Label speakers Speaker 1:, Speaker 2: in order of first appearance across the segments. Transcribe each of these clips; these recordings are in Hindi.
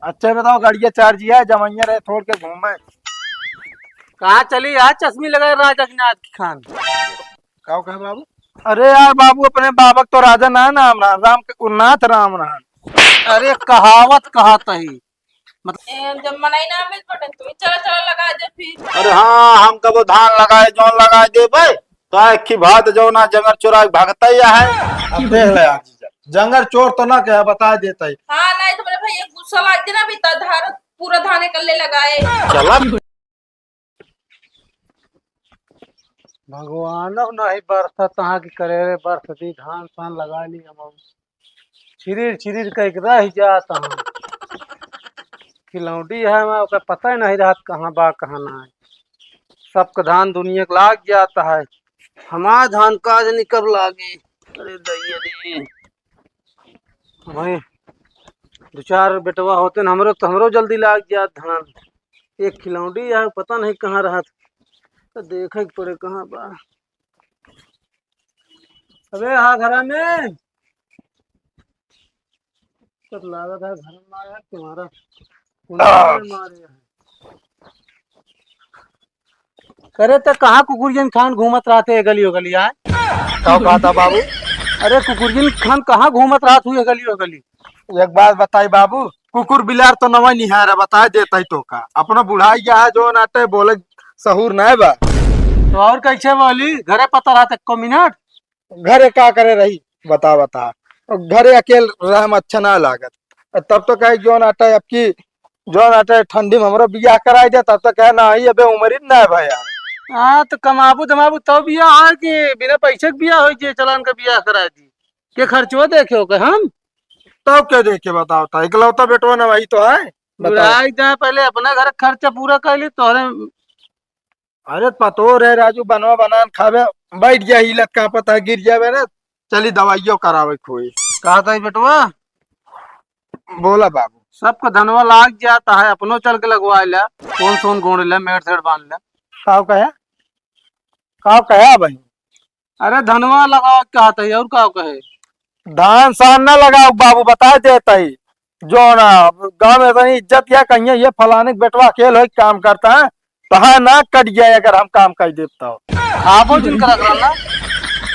Speaker 1: अच्छा बताओ, गाड़िया चार्ज है जमैया रहे छोड़ के घूमे।
Speaker 2: कहाँ चली आज चश्मी लगाए राजनाथ खान।
Speaker 1: क्या कहे बाबू? अरे यार बाबू, अपने बाबक तो राजा ना नाम रहा, राम नाथ राम रहा।
Speaker 2: अरे कहावत कहा तही मतलब।
Speaker 3: जब मनाई ना मिल बटन तुम्हें चला चला लगा दे फिर।
Speaker 1: अरे हाँ, हम कबो धान लगाए जौन लगाए दे भाई, तो आखी भात जो ना जंगर चोरा भागता ही है। अब देख ले यार, जंगर चोर तो ना क्या बता देता ही।
Speaker 3: हाँ नहीं तो मेरे भैया गुस्सा लग ना भी धार पूरा धाने कल्ले लगाए।
Speaker 1: चला
Speaker 2: भगवान नहीं बरसा तहाँ की करे रे बरस दी धान पान लगा ली हम छिरीर छिरीर कह रह जाता हूँ। खिलौटी है मैं ओका पता ही नहीं रहा कहाँ बा कहाँ ना है। सबका धान दुनिया के लाग जाता है, हमारा धान काज नहीं कब लागे। अरे दैया रे, वही दो चार बेटवा होते न हमरो तो हमरो जल्दी लाग जात धान। एक खिलौटी है पता नहीं कहाँ रहा तो देखे के पड़े कहाँ बा। अबे हाँ घरा में सब लागत है, घर में आया तुम्हारा मारे है। करे तो कहाँ कुकुरजन खान घूमत रहते गलियो गली आए।
Speaker 1: क्या कहा था बाबू?
Speaker 2: अरे कुकुरजन खान कहाँ घूमत रहा तू गलियो गली।
Speaker 1: एक बात बताई बाबू, कुकुर बिलार तो नवा निहार है, बता देता ही तो का अपना बुढ़ाई क्या है जो नाटे बोले सहूर नहीं बा।
Speaker 2: तो और कैसे बोली घरे पता रहा को मिनट।
Speaker 1: घरे का करे रही, बता बता। घरे अकेले रह में अच्छा ना लागत। तब तो कहे जो नाटे अब की जो नाटे ठंडी में हमरो बियाह कराई दे, तब तो कहे ना ही अबे उम्र ही ना है भैया।
Speaker 2: हाँ तो कमाबू दमाबू तो बिया है कि बिना पैसे के बिया हो जे चलान का बिया करा दी के खर्चो देखे हो के हम।
Speaker 1: तब क्या देखे बताओ, था इकलौता बेटवा ना वही तो है। बताओ।
Speaker 2: बुढ़ाई जाए पहले अपना घर का खर्चा पूरा कर ली तोहरे।
Speaker 1: अरे पतो रे राजू, बनवा बनान खावे बैठ गया, हिलत का पता गिर जावे ना, चली दवाइयों करावे कोई।
Speaker 2: कहा था बेटवा
Speaker 1: बोला बाबू।
Speaker 2: सबका धनवा लाग जाता है, अपनो चल के लगवा ला कौन सोन गोड़ ला मेड़ सेड़ बांध ला।
Speaker 1: काव कहे, काव कहे भाई?
Speaker 2: अरे धनवा लगाओ कहा था और का कहे।
Speaker 1: धान सान ना लगाओ बाबू, बता देता ही जो ना गांव में इतनी इज्जत या कहीं ये फलाने के बेटवा अकेले हो काम करता है, तो हाँ ना कट गया अगर हम काम कर देता हो।
Speaker 2: खाबो जिन करा करना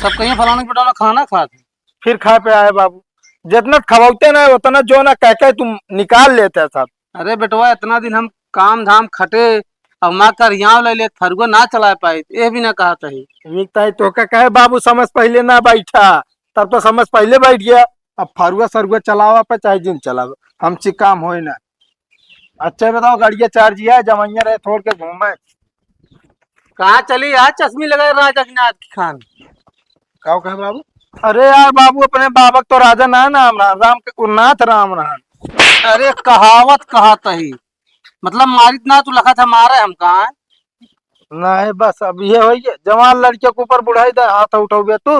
Speaker 2: सब कहीं फलाने के बेटा खाना खाते।
Speaker 1: फिर खा पे आए बाबू, जितना खवाते ना उतना जो ना कह के तुम निकाल लेते हैं सब।
Speaker 2: अरे बेटवा इतना दिन हम काम धाम खटे अब माँ कर यहाँ ले ले फरुआ ना चला पाए ये भी ना कहा था ही।
Speaker 1: विकता तो का कहे बाबू समझ पहले ना बैठा, तब तो समझ पहले बैठ गया। अब फरुआ सरुआ चलावा पे चाहे जिन चलावा, हमसे काम हो ना। अच्छा बताओ, गाड़िया चार्ज है जमैया रहे छोड़ के घूमे।
Speaker 2: कहाँ चली आज चश्मी लगाए राजनाथ खान।
Speaker 1: क्या कहे बाबू? अरे यार बाबू, अपने बाबक तो राजा ना नाम रहा, राम नाथ राम रहा।
Speaker 2: अरे कहावत कहा तही मतलब मारित ना तू लखा था मारे हम कहा।
Speaker 1: नहीं बस अब ये हो गया, जवान लड़के के ऊपर बुढ़ाई दे हाथ उठाओगे तू।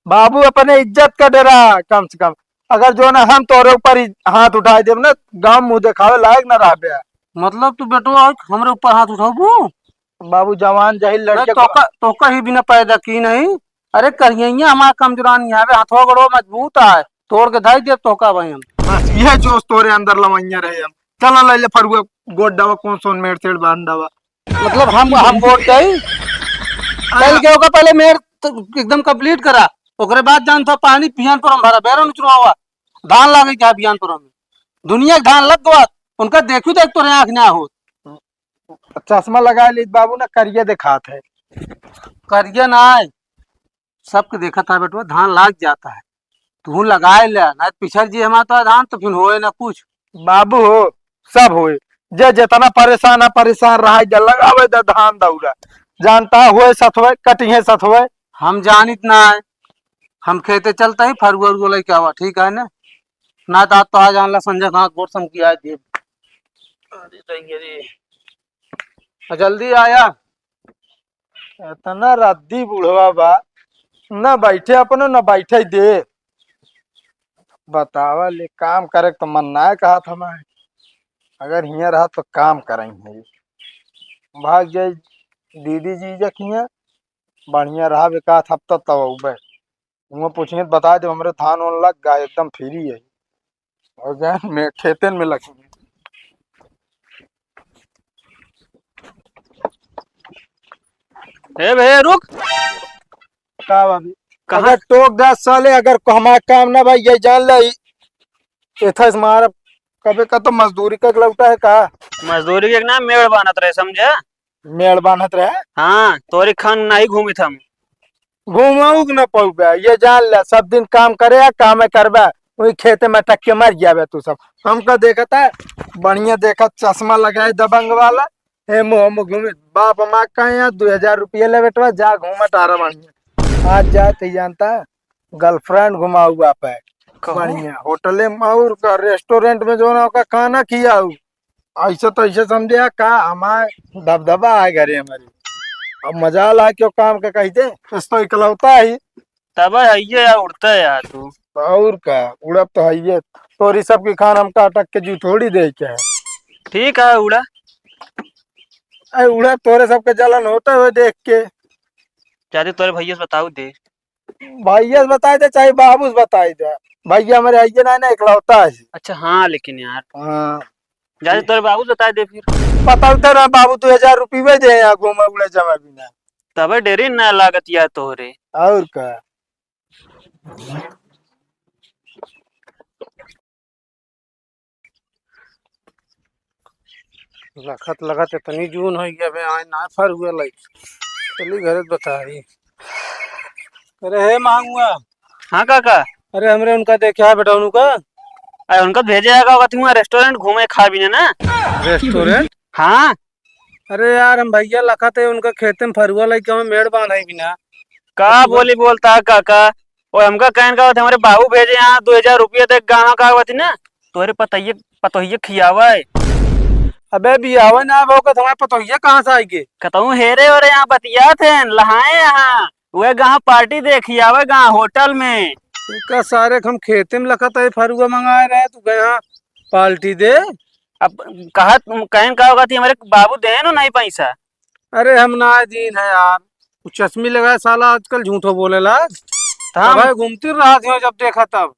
Speaker 1: बाबू अपने इज्जत का डेरा कम से कम, अगर जो ना हम तोरे ऊपर हाथ उठाए दे ना, गांव मुंह दिखावे लायक ना रह बे।
Speaker 2: मतलब तू बेटवा हमरे ऊपर हाथ उठाबू।
Speaker 1: बाबू जवान जाहिल लड़के
Speaker 2: तो ही बिना पैदा की नहीं। अरे करिए हमारा कमजोरान यहाँ पे हाथों गड़ो मजबूत है तोड़ के धाई दे तो का भाई हम।
Speaker 1: बस यह जोश तोरे अंदर लवैया रहे हम। चल ले ले फरुआ गोड दवा कौन सोन मेड़ सेड़ बांध दवा।
Speaker 2: मतलब हम वोट गई कल के होगा पहले मेर तो एकदम कंप्लीट करा ओकरे बाद जान था पानी पियान पर हम भरा बेरो नुचुआ हुआ धान लागे क्या बियान पर हम दुनिया के धान लग गवा उनका देखू देख तो आँख ना हो।
Speaker 1: चश्मा लगा ली बाबू ना, करिए दिखात है।
Speaker 2: करिए ना सबके देखा था बेटवा धान लाग जाता है तू लगाए ले ना पिछड़ जी हमारा तो धान तो फिर होए ना कुछ।
Speaker 1: बाबू हो सब होए, जे जितना परेशान रहा जा लगावे दे धान दौड़ा, जानता हुए सतवे कटिए सतवे।
Speaker 2: हम जानित ना है हम खेते चलते ही फरुआ उरुआ लेके आवा ठीक है ना तो आ जान ला संजय घास बोर सम किया दे। जल्दी आया
Speaker 1: इतना रद्दी बुढ़वा बा, न बैठे अपनो न बैठे दे। बतावा ले काम करे तो मन ना कहा था मैं, अगर हिया रहा तो काम करेंगे। भाग जाए दीदी जी जखिया बढ़िया रहा विकास हफ्ता तब वो पूछेंगे बता दे हमारे धान उन लग गए एकदम फ्री है और गए में खेतन में लगे।
Speaker 2: हे भैया रुक।
Speaker 1: का भाभी
Speaker 2: कहाँ?
Speaker 1: अगर टोक दस साले अगर हमारा काम ना भाई ये जान ला इथस मार कभी का तो मजदूरी का लौटा है का
Speaker 2: मजदूरी के ना मेड़ बनत रहे समझे।
Speaker 1: मेड़ बांधत रहे
Speaker 2: हाँ तोरी खान नहीं घूमी हम।
Speaker 1: घूमाऊ न पौबे ये जान ले सब दिन काम करे काम करबे वही खेते में टक के मर जाबे तू सब हमको देखता है बढ़िया देखा चश्मा लगाए दबंग वाला हे मुँह मुँह घूमे बाप माँ का यहाँ 2000 रुपया ले बेटवा जा घूमत आ रहा बढ़िया आज जाते जानता है गर्लफ्रेंड घुमाऊ बाप है बढ़िया होटले में और का रेस्टोरेंट में जो ना का खाना खिया ऐसे तो ऐसे समझे का हमारे दबदबा है घरे हमारी अब मजा ला क्यों काम का कहते इस तो इकलौता ही
Speaker 2: तब ये यार उड़ता है यार तू।
Speaker 1: और का उड़ब तो है ये तोरी सबकी खान हमका अटक के जू थोड़ी दे के है
Speaker 2: ठीक है उड़ा।
Speaker 1: अरे उड़ब तोरे सबके जलन होते हुए देख के
Speaker 2: चाहते तोरे भैया से बताऊ दे।
Speaker 1: भैया से बताए दे चाहे बाबू से बताए दे भैया हमारे आइए ना इकलौता है
Speaker 2: अच्छा हाँ लेकिन यार
Speaker 1: हाँ
Speaker 2: चाहते तोरे बाबू से बता दे फिर।
Speaker 1: पता तो ना बाबू 2000 रुपये दे यहाँ घूमे उड़े जमा बिना
Speaker 2: तब डेरी ना लागत यार तोरे।
Speaker 1: और का
Speaker 2: लखत लगत इतनी जून हो गया बे आए ना फर हुए लाइक चली घरे बताई।
Speaker 1: अरे हे मांगुआ
Speaker 2: हाँ काका।
Speaker 1: अरे हमरे उनका देखा है बेटा उनका
Speaker 2: अरे उनका भेजे आएगा वहाँ रेस्टोरेंट घूमे खा भी ना।
Speaker 1: रेस्टोरेंट
Speaker 2: हाँ
Speaker 1: अरे यार हम भैया लखत है उनका खेते में फरुआ लग मेड़ बांध है बिना
Speaker 2: का बोली बोलता है काका। और हमका कहन का हमारे बाबू भेजे यहाँ 2000 रुपया तक गाँव का होती ना तोरे पतोहिए खियावा है।
Speaker 1: अबे बियावा ना वो का तुम्हारे पतोहिया कहाँ से आएगी
Speaker 2: कहता हेरे और यहाँ बतिया थे लहाए यहाँ वह गाँव पार्टी देखी आवे गाँव होटल में।
Speaker 1: का सारे हम खेते में लखत है फरुआ मंगाए रहे तू गया पार्टी दे
Speaker 2: अब कहा कहन का होगा थी हमारे बाबू दे ना नहीं पैसा।
Speaker 1: अरे हम ना दीन है यार चश्मी लगाए साला आजकल झूठो बोलेला
Speaker 2: हम
Speaker 1: घूमती रहा थी जब देखा तब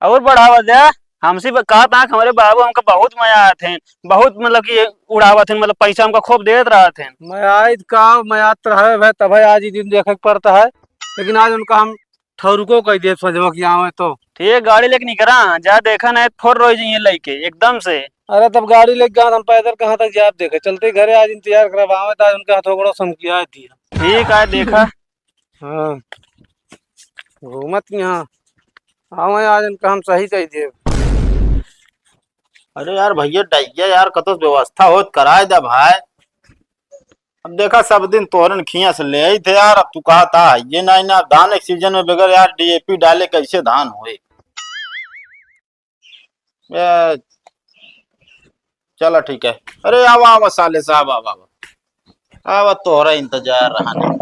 Speaker 2: और बढ़ावा दे हमसे कहा था हमारे बाबू हमका बहुत मजा आए थे बहुत मतलब कि उड़ावा थे मतलब पैसा हमका खूब देते रहा थे।
Speaker 1: मैं आज का मैं याद रहे भाई तब आज ही दिन देखे पड़ता है लेकिन आज उनका हम ठौरुको कह दिए समझो कि आवे तो
Speaker 2: ठीक गाड़ी लेके निकला जा देखा नहीं फोर रोज लेके एकदम से।
Speaker 1: अरे तब गाड़ी लेके गया हम पैदल कहाँ तक जाब देखे चलते घरे आज इंतजार करवावे था उनका थोड़ा समझिया दिया
Speaker 2: ठीक है देखा।
Speaker 1: हाँ घूमत यहाँ आवे आज उनका हम सही कह दिए।
Speaker 4: अरे यार भैया डैया यार कतो व्यवस्था हो कराए दे भाई। अब देखा सब दिन तोरन खिया से ले आई थे यार अब तू कहा था ये ना धान एक सीजन में बगैर यार डीएपी डाले कैसे धान हुए। चलो ठीक है। अरे आवा आवा साले साहब आवा आवा तोहरा इंतजार रहा नहीं।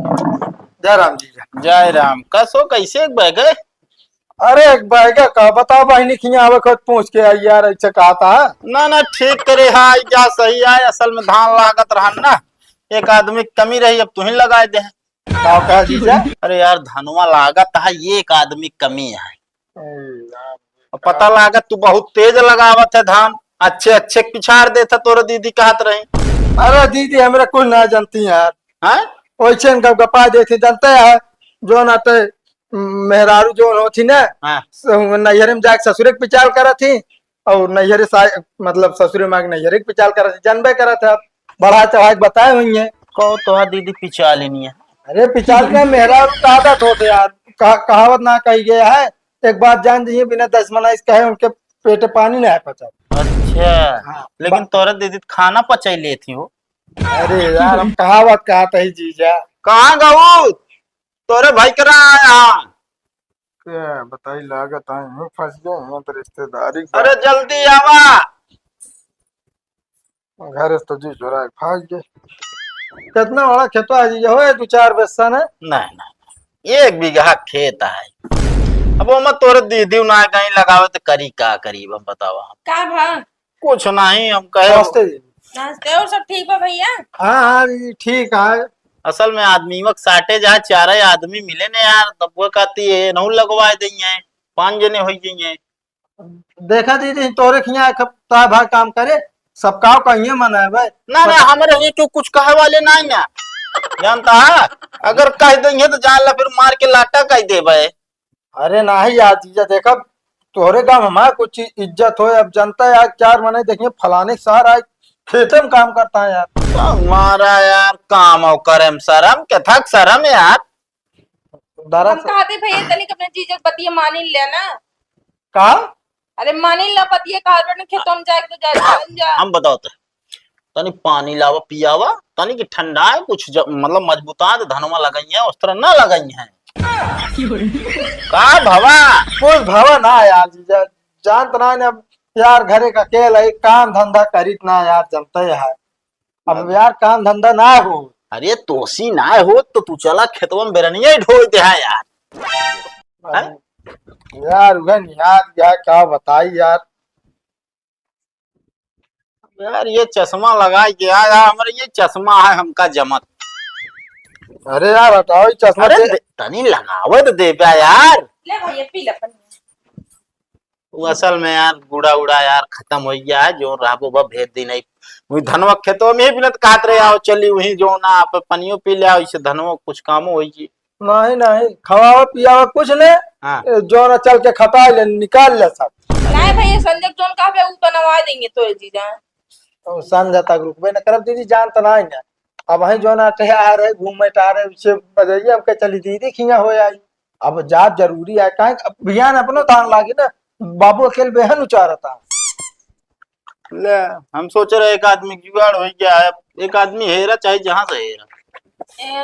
Speaker 1: जय राम जी
Speaker 4: जय राम कसो कैसे बह गए।
Speaker 1: अरे एक बैगा का बताओ बहनी खिया आवे खुद पूछ के आई यार ऐसे कहा था
Speaker 4: ना ठीक करे हाय जा सही है असल में धान लागत रहा ना एक आदमी की कमी रही अब तू ही लगाए दे।
Speaker 1: कहा जीजा
Speaker 4: अरे यार धनुआ लागत है ये एक आदमी की कमी है। पता लागत तू बहुत तेज लगावत है धान अच्छे पिछाड़ देता तोरा दीदी कहत रही।
Speaker 1: अरे दीदी हमारे कुछ ना जानती यार
Speaker 4: हैं
Speaker 1: वैसे गपा देती जानते है जो ना तो मेहरारू जो होती ना नैहरे में जाके ससुरे के पिचाल करा थी और नैहरे मतलब ससुरे में नैहरे के पिचाल करा थी जानबे करा था बढ़ा चढ़ा बताए हुई है
Speaker 4: को तो दीदी पिछा लेनी है।
Speaker 1: अरे पिचाल के मेहरारू का आदत होते यार कहावत ना कही गया है एक बात जान दीजिए बिना 10 मना कहे उनके पेटे पानी नहीं पचा।
Speaker 4: अच्छा हाँ, लेकिन तोरा दीदी खाना पचाई लेती हो।
Speaker 1: अरे यार हम कहावत कहते ही जीजा
Speaker 4: कहाँ गऊ तोरे भाई करा आया
Speaker 1: क्या बताई लागत आए फंस गए तो रिश्तेदारी
Speaker 4: अरे जल्दी आवा
Speaker 1: घर तो जी जोरा भाग गए कितना बड़ा खेत है जी हो 2-4 बस्सा ना
Speaker 4: नहीं 1 बीघा खेत है। अब वो तोरे दीदी ना कहीं लगावे तो करी का करीब हम बतावा
Speaker 3: का भा
Speaker 4: कुछ नहीं हम कहे
Speaker 3: नाश्ते और सब ठीक बा भैया।
Speaker 1: हाँ ठीक है
Speaker 4: असल में आदमी वक्त साटे जहाँ 4 आदमी मिले ने यार तब वो कहती है नहू लगवाए देंगे 5 जने हो जाइए।
Speaker 1: देखा दीदी तोरे खिया भाग काम करे सबका कहिए मना है भाई
Speaker 4: ना हमारे ये क्यों कुछ कहे वाले नहीं ना जानता है अगर कह देंगे तो जान ला फिर मार के लाटा कह दे भाई।
Speaker 1: अरे नहीं यार जीजा देखा तोहरे गांव हमारा कुछ इज्जत हो। अब जनता यार चार महीने देखिए फलाने शहर आए खेते में काम करता है यार।
Speaker 4: हमारा यार काम और करम शरम क्या थक शरम यार।
Speaker 3: हम
Speaker 1: दरअसल
Speaker 3: कहते भैया तनिक अपने जीजा के बतिया मानी ले ना।
Speaker 1: कहा
Speaker 3: अरे मानी ला बतिया कहा बने खेतों में जाए तो जाए जा।
Speaker 4: हम बताओ तो तनी पानी लावा पियावा तनी की ठंडा है कुछ मतलब मजबूता धनवा लगाई है उस तरह ना लगाई है का भवा।
Speaker 1: कुछ भवा ना यार जीजा जानत ना है अब यार घरे का अकेला है काम धंधा करीत ना यार जनता है। अब यार काम धंधा ना हो।
Speaker 4: अरे तोसी ना हो तो तू चला खेतवा में बेरनिया ढोई दे है यार। हैं?
Speaker 1: यार उगन यार क्या बताई यार।
Speaker 4: यार ये चश्मा लगा के यार हमारे ये चश्मा है हमका जमत।
Speaker 1: अरे यार हटाओ ये चश्मा
Speaker 4: अरे
Speaker 1: से।
Speaker 4: तनी लगावत दे प्या यार।
Speaker 3: ले भैया पी ले पनिया।
Speaker 4: वो असल में यार गुड़ा उड़ा यार खत्म हो गया है जो राबो बा भेज दी नहीं। वही धनवा खेतों में ही बिनत काट रहे आओ चली वही जो ना आप पनियो पी ले आओ इससे धनवा कुछ काम हो जी।
Speaker 1: नहीं नहीं खवावा पियावा कुछ नहीं।
Speaker 4: हाँ
Speaker 1: जो ना चल के खटा ले निकाल ले सब।
Speaker 3: नहीं भैया संजय जोन कहा पे ऊ तो नवा देंगे तो जीजा।
Speaker 1: तो समझा तक रुकबे न करब दीदी जान तो नहीं ना। अब वही जो ना आ रहे घूमे टह रहे उससे बजाइए अब के चली दीदी खिया हो आई। अब जात जरूरी है काहे अभियान अपनो तान लागे ना। बाबू अकेले बेहन उचारा था।
Speaker 4: ले हम सोच रहे एक आदमी जुगाड़ हो गया है एक आदमी हेरा चाहे जहां से हेरा।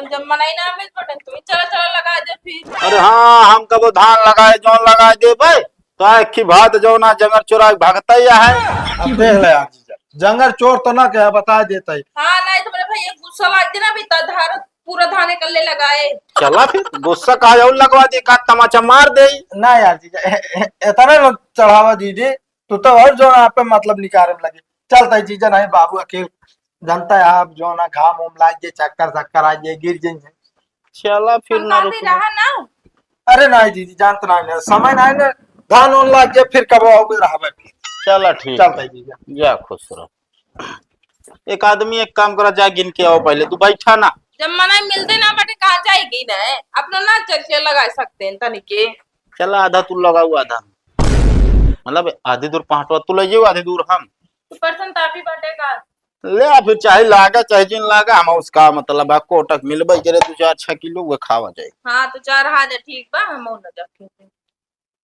Speaker 3: जब मनाई ना मिल पड़े तो चला चला लगा दे फिर।
Speaker 4: अरे हाँ हम कबो धान लगाए जौन लगाए दे भाई तो आखी भात जो ना जंगल चुरा भागता ही है।
Speaker 1: अब देख ले यार जीजा जंगल चोर तो ना क्या बता देता ही।
Speaker 3: हाँ नहीं तो मेरे भैया गुस्सा लग गया ना भी धार पूरा धाने कल्ले लगाए।
Speaker 4: चला फिर गुस्सा कहा और लगवा दे का तमाचा मार दे।
Speaker 1: ना यार जीजा इतना न चढ़ावा दीदी तू तो और जो ना पे मतलब निकारे में लगे चलता है जीजा नहीं बाबू अकेले जनता है आप जो ना घाम उम लाइए चक्कर चक्कर आइए गिर जाइए।
Speaker 4: चला फिर
Speaker 3: हम
Speaker 4: ना
Speaker 3: कहते
Speaker 4: रुको।
Speaker 3: रहा ना।
Speaker 1: अरे नहीं दीदी जानते नहीं समय नहीं ना धान उन लाग गया फिर कब आओगे रहा फिर।
Speaker 4: चला ठीक
Speaker 1: चलता है जीजा।
Speaker 4: जा खुश रहो। एक आदमी एक काम करा जा गिन के आओ पहले तू बैठा ना।
Speaker 3: जब मनाई मिलते ना बटे कहाँ जाएगी ना अपना ना चर्चे लगा सकते हैं तनिके।
Speaker 4: चला आधा तू लगाऊ आधा मतलब आधी दूर पहुंचवा तू ले आधी दूर हम
Speaker 3: तो पर्सन तापी बटेगा।
Speaker 4: ले आ फिर चाहे लागा चाहे जिन लागा हम उसका मतलब कोटक मिलबे करे तू 4-6 किलो वो खावा जाए।
Speaker 3: हाँ तो 4 हाथ ठीक बा हम न जाके।